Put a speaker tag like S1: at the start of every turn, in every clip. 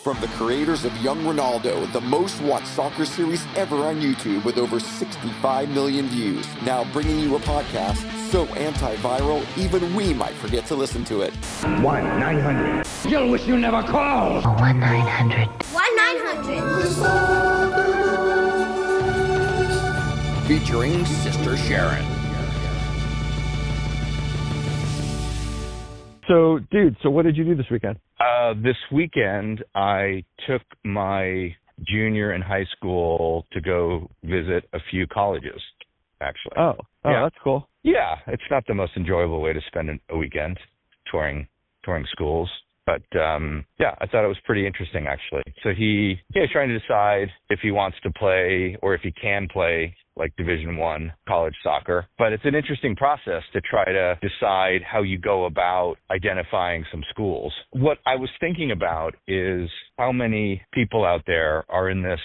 S1: From the creators of Young Ronaldo, the most watched soccer series ever on YouTube with over 65 million views. Now bringing you a podcast so antiviral, even we might forget to listen to it.
S2: 1-900. You'll wish you never called.
S3: 1-900.
S1: 1-900. Featuring Sister Sharron.
S4: So, dude, what did you do this weekend?
S5: This weekend, I took my junior in high school to go visit a few colleges, actually.
S4: Oh,
S5: yeah.
S4: That's cool.
S5: Yeah, it's not the most enjoyable way to spend a weekend touring schools. But, yeah, I thought it was pretty interesting, actually. So he's trying to decide if he wants to play or if he can play like Division I college soccer. But it's an interesting process to try to decide how you go about identifying some schools. What I was thinking about is how many people out there are in this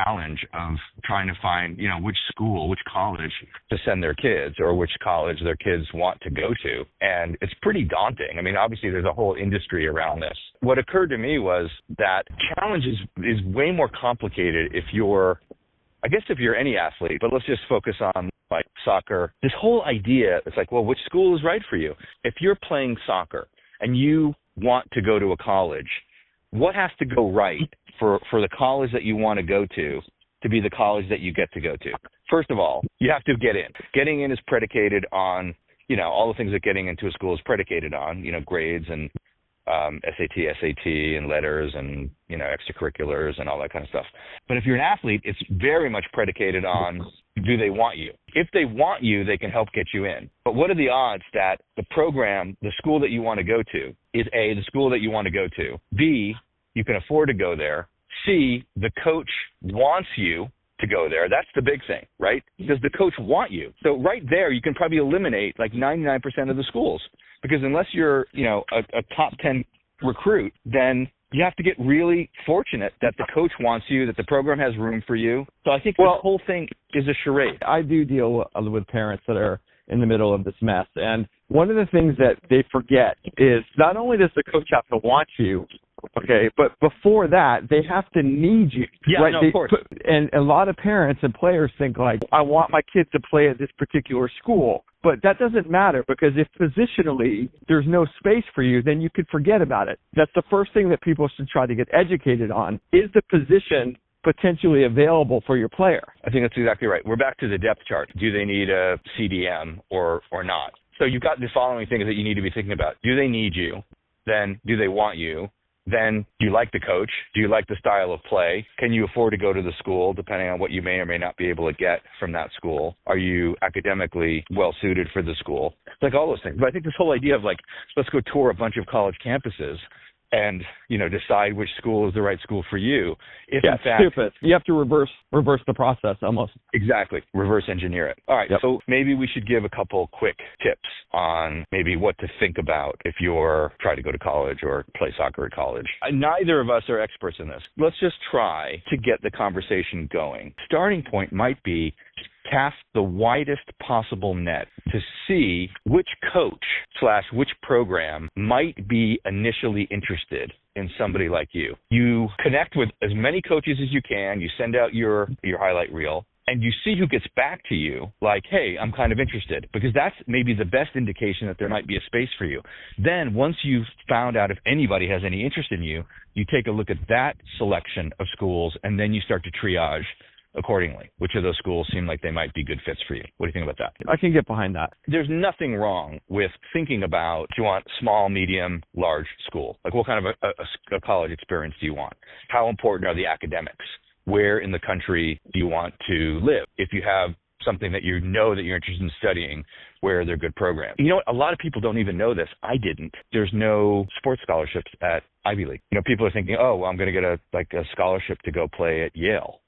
S5: challenge of trying to find, which school, which college to send their kids or which college their kids want to go to. And it's pretty daunting. I mean, obviously there's a whole industry around this. What occurred to me was that challenge is way more complicated if you're any athlete, but let's just focus on like soccer. This whole idea, it's like, well, which school is right for you? If you're playing soccer and you want to go to a college, what has to go right for the college that you want to go to be the college that you get to go to? First of all, you have to get in. Getting in is predicated on, all the things that getting into a school is predicated on, grades and SAT, and letters and, extracurriculars and all that kind of stuff. But if you're an athlete, it's very much predicated on, do they want you? If they want you, they can help get you in. But what are the odds that the program, the school that you want to go to is A, the school that you want to go to, B, you can afford to go there, C, the coach wants you to go there. That's the big thing, right? Does the coach want you? So right there, you can probably eliminate like 99% of the schools. Because unless you're, a top 10 recruit, then you have to get really fortunate that the coach wants you, that the program has room for you. So I think the whole thing is a charade.
S4: I do deal with parents that are in the middle of this mess. And one of the things that they forget is not only does the coach have to want you, okay, but before that, they have to need you.
S5: Yeah,
S4: right?
S5: no, of course.
S4: And a lot of parents and players think like, I want my kid to play at this particular school. But that doesn't matter because if positionally there's no space for you, then you could forget about it. That's the first thing that people should try to get educated on. Is the position potentially available for your player?
S5: I think that's exactly right. We're back to the depth chart. Do they need a CDM or not? So you've got the following things that you need to be thinking about. Do they need you? Then do they want you? Then do you like the coach? Do you like the style of play? Can you afford to go to the school depending on what you may or may not be able to get from that school? Are you academically well suited for the school? It's like all those things. But I think this whole idea of like, let's go tour a bunch of college campuses and, decide which school is the right school for you. If in fact,
S4: stupid. You have to reverse the process almost.
S5: Exactly. Reverse engineer it. All right.
S4: Yep.
S5: So maybe we should give a couple quick tips on maybe what to think about if you're trying to go to college or play soccer at college. Neither of us are experts in this. Let's just try to get the conversation going. Starting point might be cast the widest possible net to see which coach / which program might be initially interested in somebody like you. You connect with as many coaches as you can. You send out your highlight reel and you see who gets back to you like, hey, I'm kind of interested, because that's maybe the best indication that there might be a space for you. Then once you've found out if anybody has any interest in you, you take a look at that selection of schools and then you start to triage accordingly. Which of those schools seem like they might be good fits for you? What do you think about that?
S4: I can get behind that.
S5: There's nothing wrong with thinking about, do you want small, medium, large school? Like what kind of a college experience do you want? How important are the academics? Where in the country do you want to live? If you have something that you know that you're interested in studying, where are there good programs? You know what? A lot of people don't even know this. I didn't. There's no sports scholarships at Ivy League. People are thinking, oh, well, I'm going to get a scholarship to go play at Yale.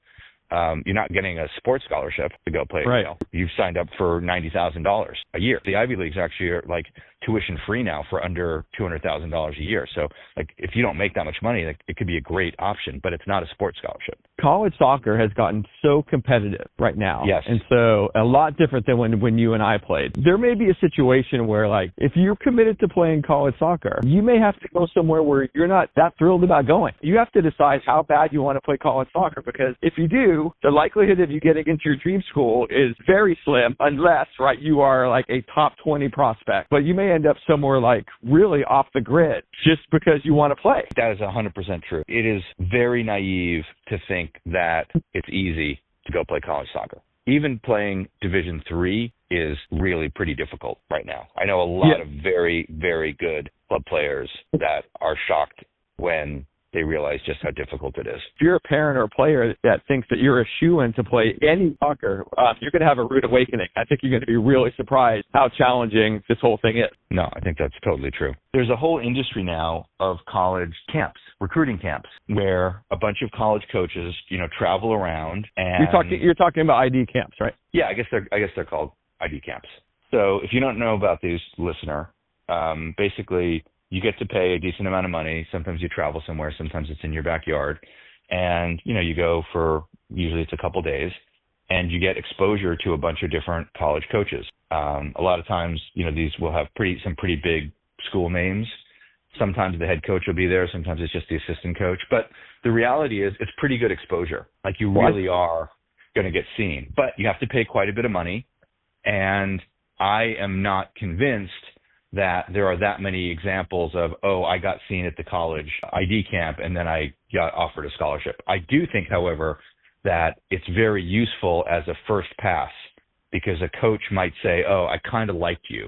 S5: You're not getting a sports scholarship to go play at Yale. You've signed up for $90,000 a year. The Ivy Leagues actually are like tuition free now for under $200,000 a year. So like if you don't make that much money, like it could be a great option, but it's not a sports scholarship.
S4: College soccer has gotten so competitive right now.
S5: Yes.
S4: And so a lot different than when you and I played. There may be a situation where, like, if you're committed to playing college soccer, you may have to go somewhere where you're not that thrilled about going. You have to decide how bad you want to play college soccer, because if you do, the likelihood of you getting into your dream school is very slim, unless, right, you are like a top 20 prospect. But you may end up somewhere like really off the grid just because you want to play.
S5: That is 100% true. It is very naive to think that it's easy to go play college soccer. Even playing Division III is really pretty difficult right now. I know a lot of very, very good club players that are shocked when they realize just how difficult it is.
S4: If you're a parent or a player that thinks that you're a shoo-in to play any soccer, you're going to have a rude awakening. I think you're going to be really surprised how challenging this whole thing is.
S5: No, I think that's totally true. There's a whole industry now of college camps, recruiting camps, where a bunch of college coaches, travel around and
S4: you're talking about ID camps, right?
S5: Yeah, I guess they're called ID camps. So if you don't know about these, listener, basically you get to pay a decent amount of money. Sometimes you travel somewhere, sometimes it's in your backyard, and you go for, usually it's a couple days, and you get exposure to a bunch of different college coaches. A lot of times, these will have some pretty big school names. Sometimes the head coach will be there. Sometimes it's just the assistant coach. But the reality is it's pretty good exposure. Like you really are going to get seen. But you have to pay quite a bit of money. And I am not convinced that there are that many examples of, I got seen at the college ID camp and then I got offered a scholarship. I do think, however, that it's very useful as a first pass, because a coach might say, I kind of liked you.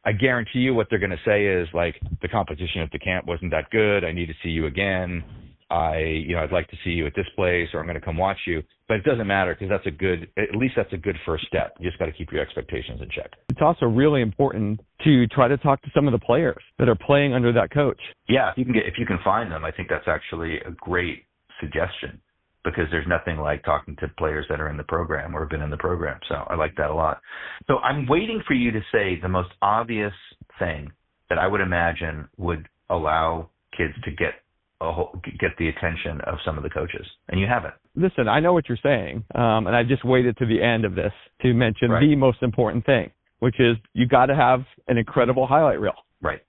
S5: I guarantee you what they're going to say is like, the competition at the camp wasn't that good. I need to see you again. I'd like to see you at this place, or I'm going to come watch you. But it doesn't matter, because at least that's a good first step. You just got to keep your expectations in check.
S4: It's also really important to try to talk to some of the players that are playing under that coach.
S5: Yeah, if you can find them, I think that's actually a great suggestion, because there's nothing like talking to players that are in the program or have been in the program. So I like that a lot. So I'm waiting for you to say the most obvious thing that I would imagine would allow kids to get the attention of some of the coaches, and you haven't.
S4: Listen, I know what you're saying, and I just waited to the end of this to mention the most important thing, which is you got to have an incredible highlight reel. Right.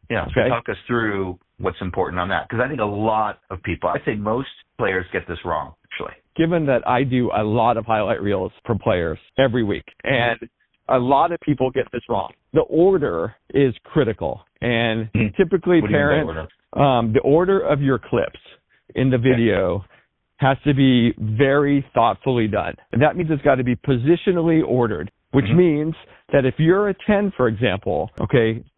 S5: Yeah. Okay. So talk us through what's important on that, because I think a lot of people, I'd say most players get this wrong, actually.
S4: Given that I do a lot of highlight reels for players every week, and a lot of people get this wrong. The order is critical, and typically parents, the order of your clips in the video has to be very thoughtfully done. And that means it's got to be positionally ordered, which means that if you're a 10, for example,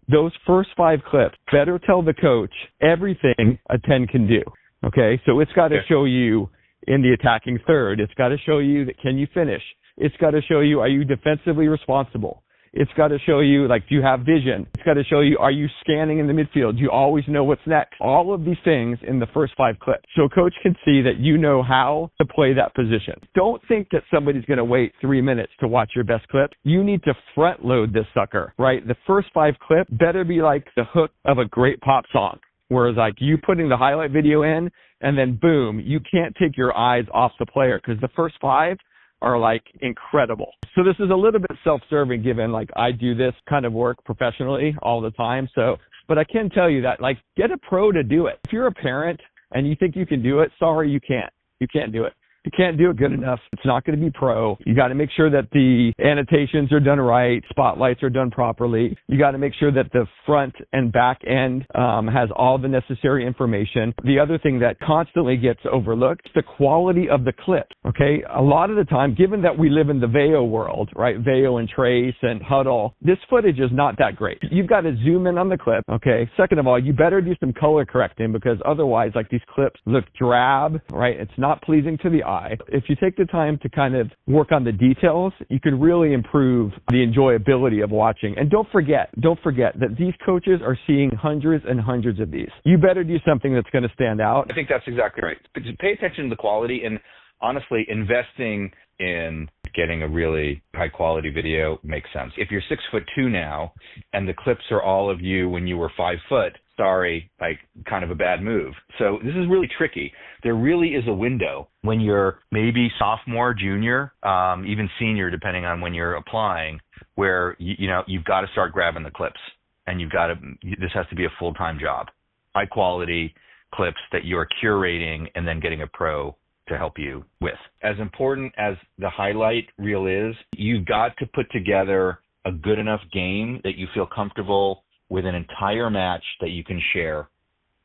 S4: those first 5 clips better tell the coach everything a 10 can do. Okay, so it's got to show you in the attacking third. It's got to show you that can you finish. It's got to show you, are you defensively responsible? It's got to show you, do you have vision? It's got to show you, are you scanning in the midfield? Do you always know what's next? All of these things in the first 5 clips. So coach can see that you know how to play that position. Don't think that somebody's going to wait 3 minutes to watch your best clip. You need to front load this sucker, right? The first 5 clips better be like the hook of a great pop song. Whereas you putting the highlight video in and then boom, you can't take your eyes off the player, because the first 5 are incredible. So this is a little bit self-serving, given I do this kind of work professionally all the time. So, but I can tell you that get a pro to do it. If you're a parent and you think you can do it, sorry, you can't. You can't do it. You can't do it good enough. It's not going to be pro. You got to make sure that the annotations are done right, spotlights are done properly. You got to make sure that the front and back end has all the necessary information. The other thing that constantly gets overlooked is the quality of the clip. Okay, a lot of the time, given that we live in the VEO world, right? VEO and Trace and Huddle, this footage is not that great. You've got to zoom in on the clip. Okay. Second of all, you better do some color correcting, because otherwise, these clips look drab, right? It's not pleasing to the eye. If you take the time to kind of work on the details, you can really improve the enjoyability of watching. And don't forget that these coaches are seeing hundreds and hundreds of these. You better do something that's going to stand out.
S5: I think that's exactly right. Pay attention to the quality, and honestly, investing in getting a really high quality video makes sense. If you're 6'2" now and the clips are all of you when you were 5 foot, sorry, like kind of a bad move. So this is really tricky. There really is a window when you're maybe sophomore, junior, even senior, depending on when you're applying, where you've got to start grabbing the clips, and this has to be a full-time job. High quality clips that you're curating and then getting a pro to help you with. As important as the highlight reel is, you've got to put together a good enough game that you feel comfortable with an entire match that you can share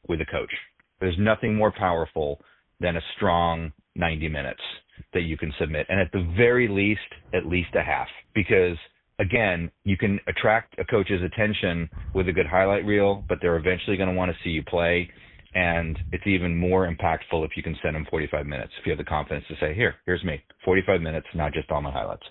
S5: with a coach. There's nothing more powerful than a strong 90 minutes that you can submit. And at the very least, at least a half. Because, again, you can attract a coach's attention with a good highlight reel, but they're eventually going to want to see you play. And it's even more impactful if you can send them 45 minutes, if you have the confidence to say, here's me, 45 minutes, not just all my highlights.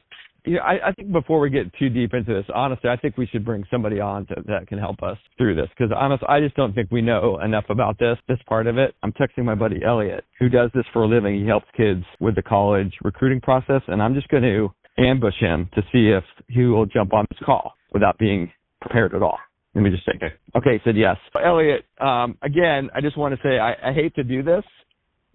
S4: Yeah, I think before we get too deep into this, honestly, I think we should bring somebody on that can help us through this. Because honestly, I just don't think we know enough about this part of it. I'm texting my buddy Elliot, who does this for a living. He helps kids with the college recruiting process, and I'm just going to ambush him to see if he will jump on this call without being prepared at all. Let me just say, okay, he said yes. Elliot, again, I just want to say I hate to do this,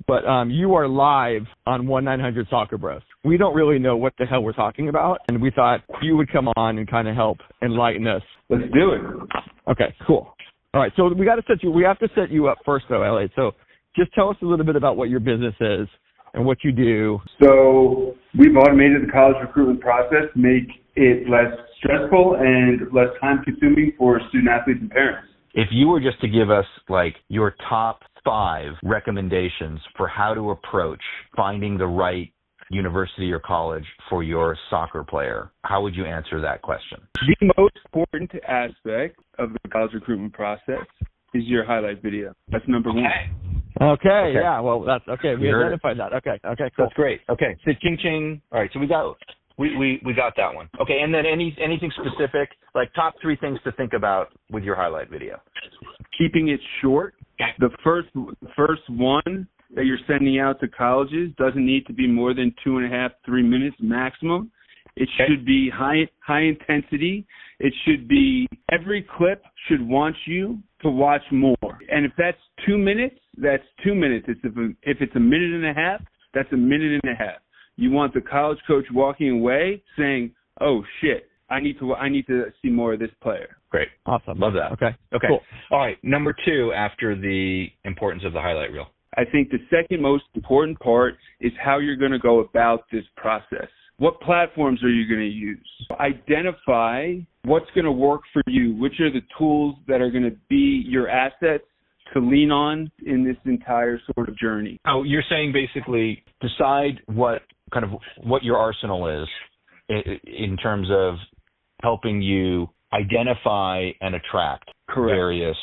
S4: but you are live on 1-900 Soccer Bros. We don't really know what the hell we're talking about, and we thought you would come on and kind of help enlighten us.
S3: Let's do it.
S4: Okay, cool. All right, so we have to set you up first, though, Elliot. So just tell us a little bit about what your business is and what you do.
S3: So we've automated the college recruitment process to make it less stressful and less time-consuming for student athletes and parents.
S5: If you were just to give us like your top 5 recommendations for how to approach finding the right university or college for your soccer player, how would you answer that question?
S3: The most important aspect of the college recruitment process is your highlight video. That's number one.
S4: Okay. Yeah, well, that's okay. We identified that. Okay, cool.
S5: That's great. Okay, so ching. All right, so we got that one. Okay, and then anything specific, like top 3 things to think about with your highlight video?
S3: Keeping it short. The first one that you're sending out to colleges doesn't need to be more than 2.5, 3 minutes maximum. It should be high intensity. It should be, every clip should want you to watch more. And if that's 2 minutes, that's 2 minutes. If it's a minute and a half, that's a minute and a half. You want the college coach walking away saying, "Oh shit, I need to see more of this player."
S5: Great.
S4: Awesome.
S5: Love that.
S4: Okay.
S5: Cool. All right. Number 2, after the importance of the highlight reel.
S3: I think the second most important part is how you're going to go about this process. What platforms are you going to use? Identify what's going to work for you. Which are the tools that are going to be your assets to lean on in this entire sort of journey?
S5: Oh, you're saying basically decide what your arsenal is in terms of helping you identify and attract various.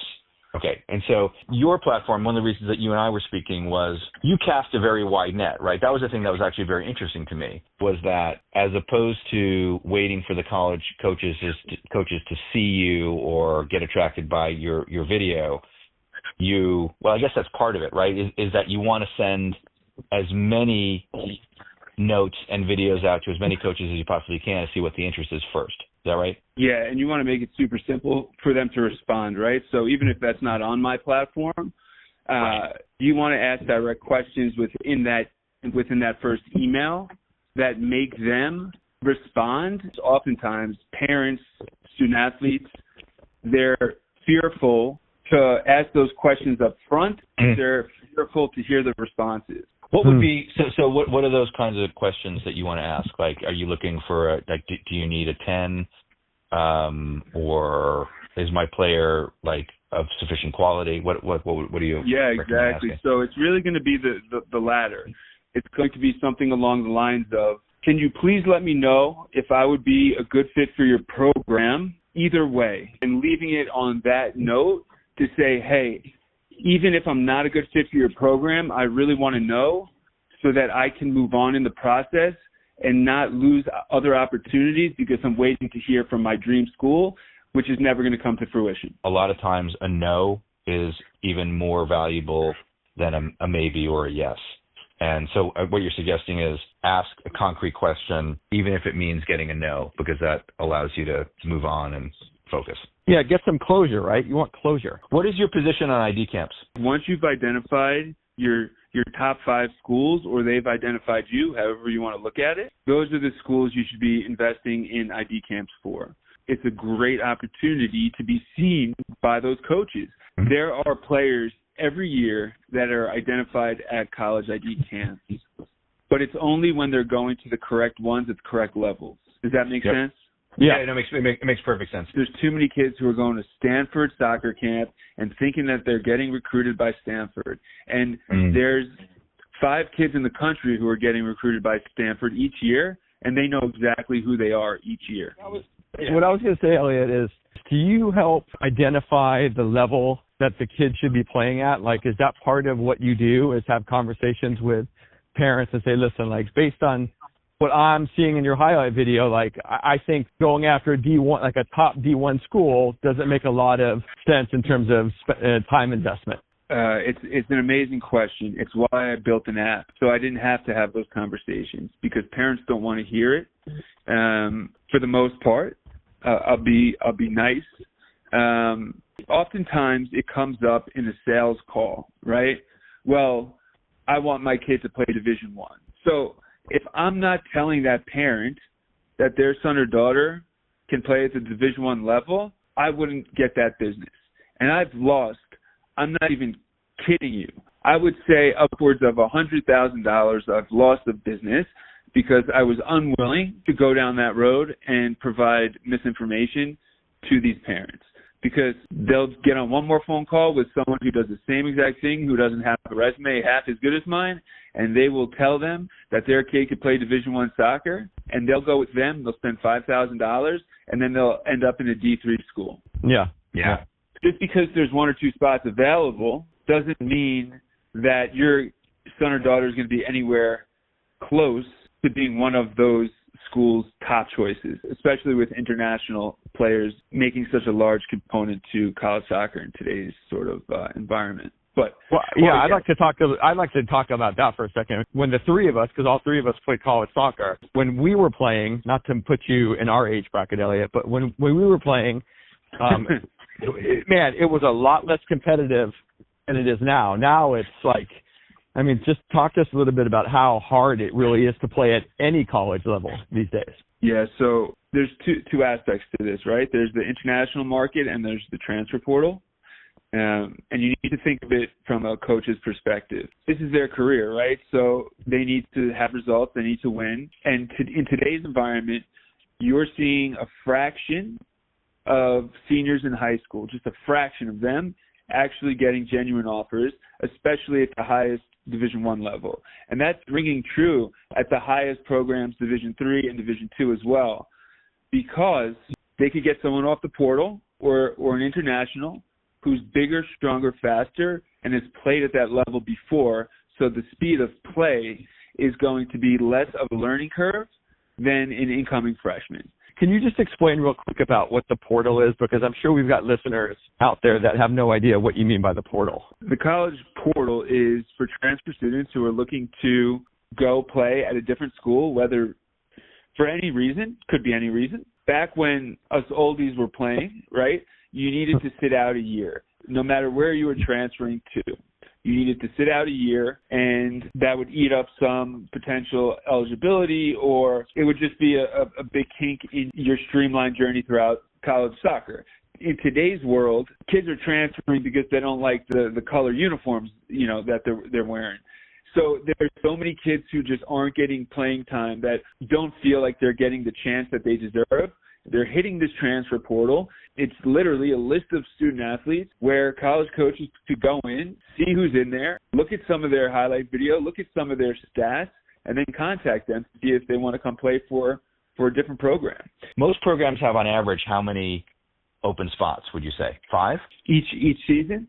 S5: Okay. And so your platform, one of the reasons that you and I were speaking was you cast a very wide net, right? That was the thing that was actually very interesting to me, was that as opposed to waiting for the college coaches to see you or get attracted by your video, I guess that's part of it, right? Is that you want to send as many notes and videos out to as many coaches as you possibly can to see what the interest is first. Is that right?
S3: Yeah, and you want to make it super simple for them to respond, right? So even if that's not on my platform, you want to ask direct questions within that first email that make them respond. Oftentimes, parents, student athletes, they're fearful to ask those questions up front. They're fearful to hear the responses.
S5: What would be so? What are those kinds of questions that you want to ask? Like, are you looking for do you need a 10, or is my player like of sufficient quality? What do you?
S3: Yeah, exactly.
S5: Asking?
S3: So it's really going to be the latter. It's going to be something along the lines of, can you please let me know if I would be a good fit for your program? Either way, and leaving it on that note to say, hey, even if I'm not a good fit for your program, I really want to know so that I can move on in the process and not lose other opportunities because I'm waiting to hear from my dream school, which is never going to come to fruition.
S5: A lot of times a no is even more valuable than a maybe or a yes. And so what you're suggesting is ask a concrete question, even if it means getting a no, because that allows you to move on and focus.
S4: Yeah, get some closure, right? You want closure.
S5: What is your position on ID camps?
S3: Once you've identified your top 5 schools, or they've identified you, however you want to look at it, those are the schools you should be investing in ID camps for. It's a great opportunity to be seen by those coaches. Mm-hmm. There are players every year that are identified at college ID camps, but it's only when they're going to the correct ones at the correct levels. Does that make sense?
S5: Yeah, it makes perfect sense.
S3: There's too many kids who are going to Stanford soccer camp and thinking that they're getting recruited by Stanford. And there's 5 kids in the country who are getting recruited by Stanford each year, and they know exactly who they are each year.
S4: What I was going to say, Elliot, is do you help identify the level that the kids should be playing at? Like, is that part of what you do, is have conversations with parents and say, listen, like, based on what I'm seeing in your highlight video, like, I think going after a D1, like a top D1 school, doesn't make a lot of sense in terms of time investment?
S3: It's an amazing question. It's why I built an app, so I didn't have to have those conversations, because parents don't want to hear it. For the most part, I'll be nice. Oftentimes it comes up in a sales call, right? Well, I want my kid to play Division I. So if I'm not telling that parent that their son or daughter can play at the Division I level, I wouldn't get that business. And I'm not even kidding you, I would say upwards of $100,000 I've lost of business because I was unwilling to go down that road and provide misinformation to these parents. Because they'll get on one more phone call with someone who does the same exact thing, who doesn't have a resume half as good as mine, and they will tell them that their kid could play Division I soccer, and they'll go with them. They'll spend $5,000, and then they'll end up in a D3 school.
S4: Yeah.
S3: Just because there's 1 or 2 spots available doesn't mean that your son or daughter is going to be anywhere close to being one of those schools' top choices, especially with international players making such a large component to college soccer in today's sort of environment. But
S4: I'd like to talk about that for a second. When the 3 of us, because all 3 of us played college soccer, when we were playing, not to put you in our age bracket, Elliot, but when we were playing, man, it was a lot less competitive than it is now. Now it's like, I mean, just talk to us a little bit about how hard it really is to play at any college level these days.
S3: Yeah, so there's two aspects to this, right? There's the international market and there's the transfer portal. And you need to think of it from a coach's perspective. This is their career, right? So they need to have results. They need to win. And in today's environment, you're seeing a fraction of seniors in high school, just a fraction of them, actually getting genuine offers, especially at the highest Division I level. And that's ringing true at the highest programs, Division III and Division II as well, because they could get someone off the portal or an international who's bigger, stronger, faster, and has played at that level before, so the speed of play is going to be less of a learning curve than an incoming freshman.
S4: Can you just explain real quick about what the portal is? Because I'm sure we've got listeners out there that have no idea what you mean by the portal.
S3: The college portal is for transfer students who are looking to go play at a different school, whether for any reason, could be any reason. Back when us oldies were playing, right, you needed to sit out a year, no matter where you were transferring to. You needed to sit out a year, and that would eat up some potential eligibility, or it would just be a big kink in your streamlined journey throughout college soccer. In today's world, kids are transferring because they don't like the color uniforms, that they're wearing. So there's so many kids who just aren't getting playing time, that don't feel like they're getting the chance that they deserve. They're hitting this transfer portal. It's literally a list of student athletes where college coaches could go in, see who's in there, look at some of their highlight video, look at some of their stats, and then contact them to see if they want to come play for a different program.
S5: Most programs have on average how many open spots, would you say? 5?
S3: Each season?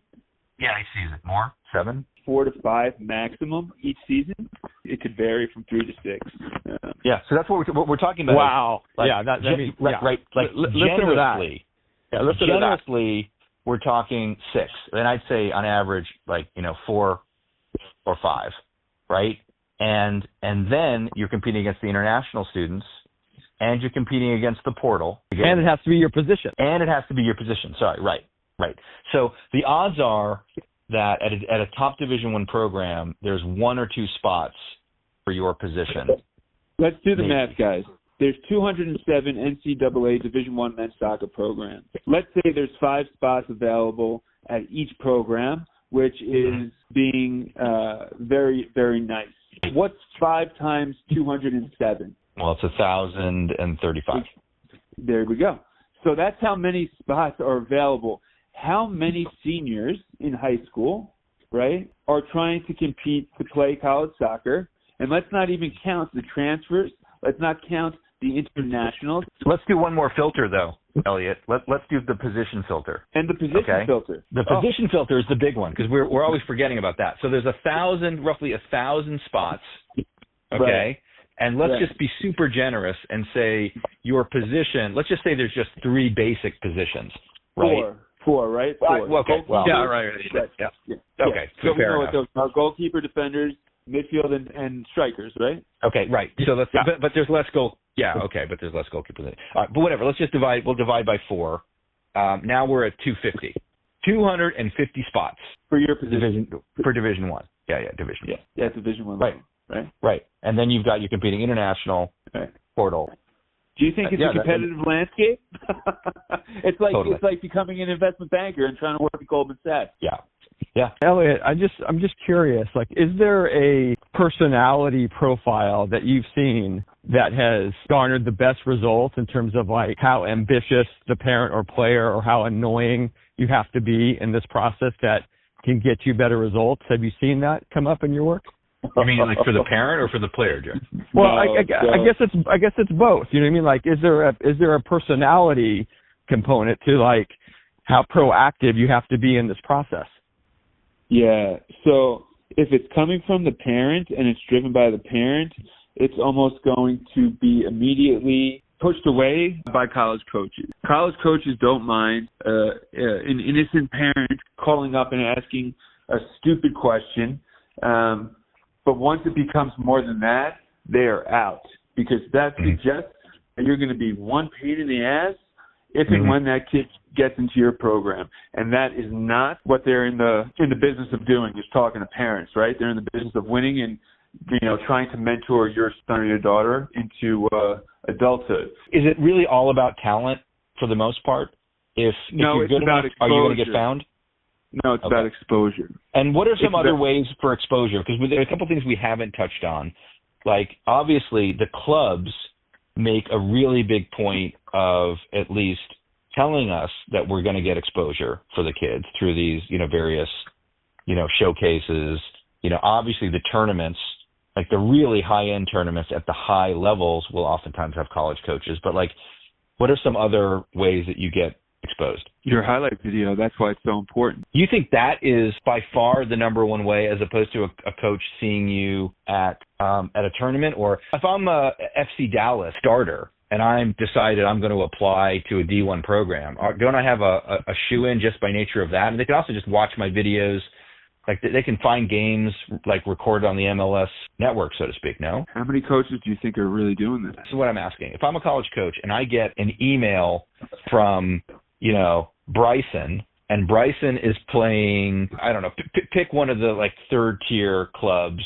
S5: Yeah, each season. More? 7?
S3: 4 to 5 maximum each season. It could vary from 3 to 6.
S5: Yeah, so that's what we're talking about.
S4: Wow.
S5: Like,
S4: yeah, that means
S5: right. Like generously.
S4: Yeah, listen
S5: generously, to that. We're talking 6. And I'd say on average, 4 or 5, right? And then you're competing against the international students, and you're competing against the portal.
S4: And it has to be your position.
S5: And it has to be your position. Sorry, right. So the odds are that at a top Division I program, there's 1 or 2 spots for your position.
S3: Let's do the math, guys. There's 207 NCAA Division I men's soccer programs. Let's say there's 5 spots available at each program, which is being very, very nice. What's 5 times 207?
S5: Well, it's 1,035.
S3: There we go. So that's how many spots are available. How many seniors in high school, right, are trying to compete to play college soccer? And let's not even count the transfers. Let's not count the internationals.
S5: Let's do one more filter, though, Elliot. Let's do the position filter.
S3: And the position filter.
S5: The position filter is the big one because we're always forgetting about that. So there's roughly 1,000 spots. Okay.
S3: Right.
S5: And let's just be super generous and say your position. Let's just say there's just 3 basic positions. Right?
S3: Four, right? 4.
S5: Okay. Well,
S3: yeah,
S5: right. Yeah. Okay.
S3: So
S5: fair
S3: we know
S5: enough.
S3: what those are: goalkeeper, defenders, midfield, and strikers, right?
S5: Okay. Right. So let's. But there's less goal. Yeah. Okay. But there's less goalkeepers. All right. But whatever. Let's just divide. We'll divide by 4. Now we're at 250. 250 spots
S3: for your position.
S5: For Division I. Yeah. Division.
S3: Yeah. Division I.
S5: Right. Right. And then you're competing international, portal.
S3: Do you think it's a competitive landscape? It's like becoming an investment banker and trying to work at Goldman Sachs.
S5: Yeah.
S4: Elliot, I'm just curious. Like, is there a personality profile that you've seen that has garnered the best results in terms of like how ambitious the parent or player or how annoying you have to be in this process that can get you better results? Have you seen that come up in your work?
S5: You mean like for the parent or for the player, Jerry?
S4: Well, I guess it's both. You know what I mean? Like, is there a personality component to like how proactive you have to be in this process?
S3: Yeah. So if it's coming from the parent and it's driven by the parent, it's almost going to be immediately pushed away by college coaches. College coaches don't mind an innocent parent calling up and asking a stupid question. But once it becomes more than that, they're out, because that suggests that you're going to be one pain in the ass if and when that kid gets into your program. And that is not what they're in the business of doing, is talking to parents, right? They're in the business of winning and, trying to mentor your son or your daughter into adulthood.
S5: Is it really all about talent for the most part? If you're good enough, are you going to get found?
S3: No, it's about exposure.
S5: And what are some other ways for exposure? Because there are a couple of things we haven't touched on. Like, obviously, the clubs make a really big point of at least telling us that we're going to get exposure for the kids through these, various, showcases. Obviously the tournaments, like the really high-end tournaments at the high levels, will oftentimes have college coaches. But, like, what are some other ways that you get exposed?
S3: Your highlight video, that's why it's so important.
S5: You think that is by far the number one way, as opposed to a coach seeing you at a tournament? Or if I'm a FC Dallas starter and I'm decided I'm going to apply to a D1 program, don't I have a shoe-in just by nature of that? And they can also just watch my videos. Like, they can find games like recorded on the MLS network, so to speak, no?
S3: How many coaches do you think are really doing this?
S5: This is what I'm asking. If I'm a college coach and I get an email from, Bryson, and Bryson is playing, I don't know, pick one of the like 3rd tier clubs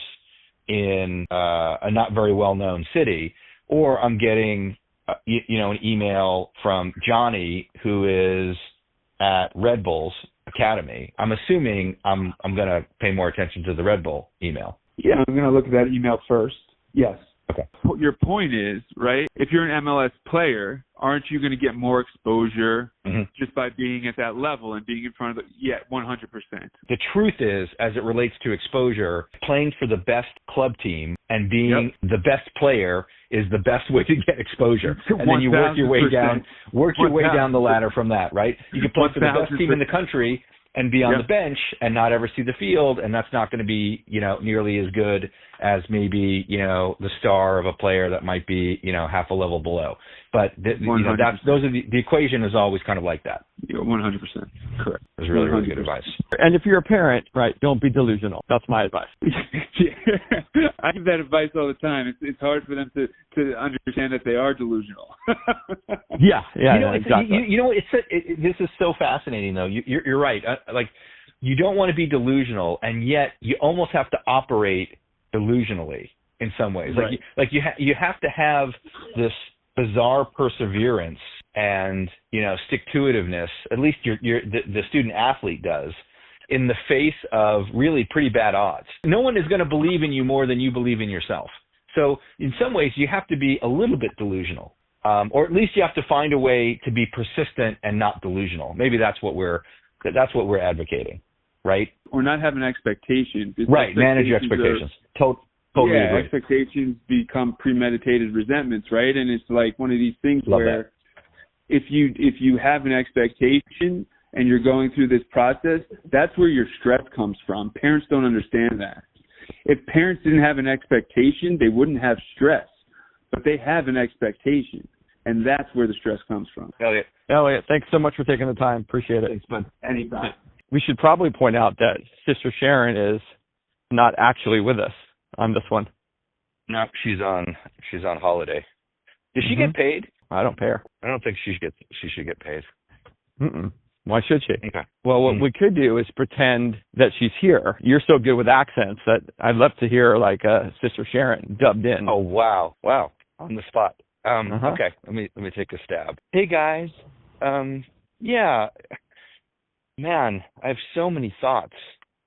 S5: in a not very well-known city, or I'm getting, an email from Johnny, who is at Red Bull's Academy. I'm assuming I'm going to pay more attention to the Red Bull email.
S3: Yeah, I'm going to look at that email first. Yes.
S5: Okay.
S3: Your point is, right, if you're an MLS player, aren't you going to get more exposure just by being at that level and being in front of 100%.
S5: The truth is, as it relates to exposure, playing for the best club team and being the best player is the best way to get exposure. And then you work your way down the ladder from that, right? You can play for the best team in the country and be on the bench and not ever see the field, and that's not going to be, nearly as good as maybe, the star of a player that might be, half a level below. But the equation is always kind of like that.
S3: 100% correct.
S5: It's really, really good advice.
S4: And if you're a parent, right, don't be delusional. That's my advice.
S3: I give that advice all the time. It's hard for them to understand that they are delusional.
S4: Yeah,
S5: exactly.
S4: exactly.
S5: This is so fascinating, though. You're right. Like, you don't want to be delusional, and yet you almost have to operate delusionally in some ways.
S3: Right.
S5: You have to have this bizarre perseverance and stick-to-itiveness. At least the student athlete does, in the face of really pretty bad odds. No one is going to believe in you more than you believe in yourself. So in some ways, you have to be a little bit delusional, or at least you have to find a way to be persistent and not delusional. Maybe that's what we're advocating, right?
S3: Or not have an expectation.
S5: Right, manage your expectations. Totally agree.
S3: Expectations become premeditated resentments, right? And it's like one of these things where if you have an expectation and you're going through this process, that's where your stress comes from. Parents don't understand that. If parents didn't have an expectation, they wouldn't have stress. But they have an expectation, and that's where the stress comes from.
S4: Elliot, thanks so much for taking the time. Appreciate it.
S3: Thanks, bud. Anytime.
S4: We should probably point out that Sister Sharron is not actually with us on this one.
S5: No, she's on holiday. Does she get paid?
S4: I don't pay her.
S5: I don't think she should get paid.
S4: Mm-mm. Why should she?
S5: Okay.
S4: Well, what we could do is pretend that she's here. You're so good with accents that I'd love to hear Sister Sharron dubbed in.
S5: Oh, wow, on the spot. Okay, let me take a stab. Hey guys, yeah, man, I have so many thoughts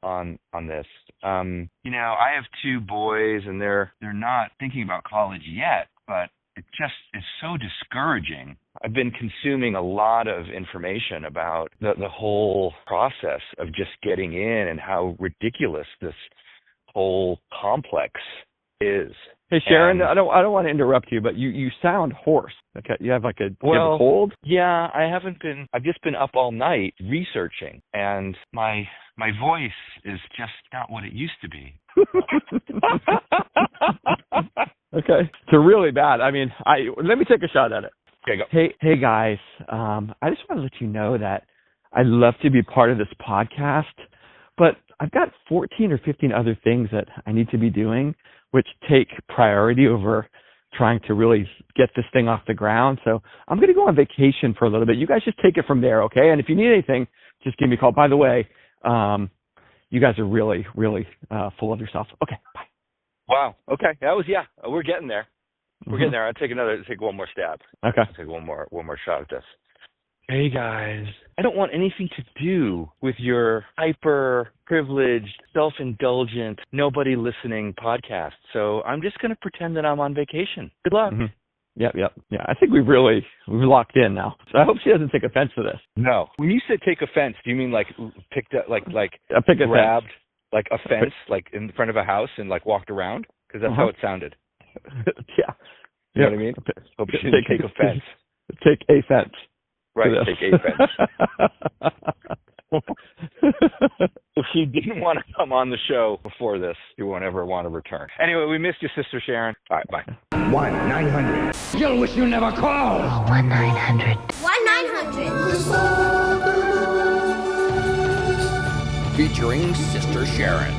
S5: on this. I have two boys, and they're not thinking about college yet, but it just is so discouraging. I've been consuming a lot of information about the whole process of just getting in and how ridiculous this whole complex is.
S4: Hey Sharron, I don't want to interrupt you, but you sound hoarse. Okay, you have you have a cold?
S5: Yeah, I've just been up all night researching, and my voice is just not what it used to be.
S4: Okay, it's really bad. I mean, let me take a shot at it.
S5: Okay, go.
S4: Hey guys, I just want to let you know that I'd love to be part of this podcast, but I've got 14 or 15 other things that I need to be doing, which take priority over trying to really get this thing off the ground. So I'm going to go on vacation for a little bit. You guys just take it from there, okay? And if you need anything, just give me a call. By the way, you guys are really, really full of yourself. Okay, bye.
S5: Wow. Okay. We're getting there. We're getting there. I'll take one more stab.
S4: Okay.
S5: I'll take one more shot at this. Hey guys, I don't want anything to do with your hyper-privileged, self-indulgent, nobody-listening podcast. So I'm just going to pretend that I'm on vacation. Good luck.
S4: Mm-hmm. Yep. Yeah, I think we've locked in now. So I hope she doesn't take offense to this.
S5: No. When you say take offense, do you mean picked up, grabbed a fence, in front of a house and walked around? Because that's how it sounded.
S4: Yeah.
S5: You know what I mean? Hope she didn't take offense.
S4: Take a fence.
S5: Right, take a fence. If you didn't want to come on the show before this, you won't ever want to return. Anyway, we missed you, Sister Sharron. All right, bye.
S2: 1-900. You'll wish you never called.
S6: Oh, 1-900.
S1: 1-900. Featuring Sister Sharron.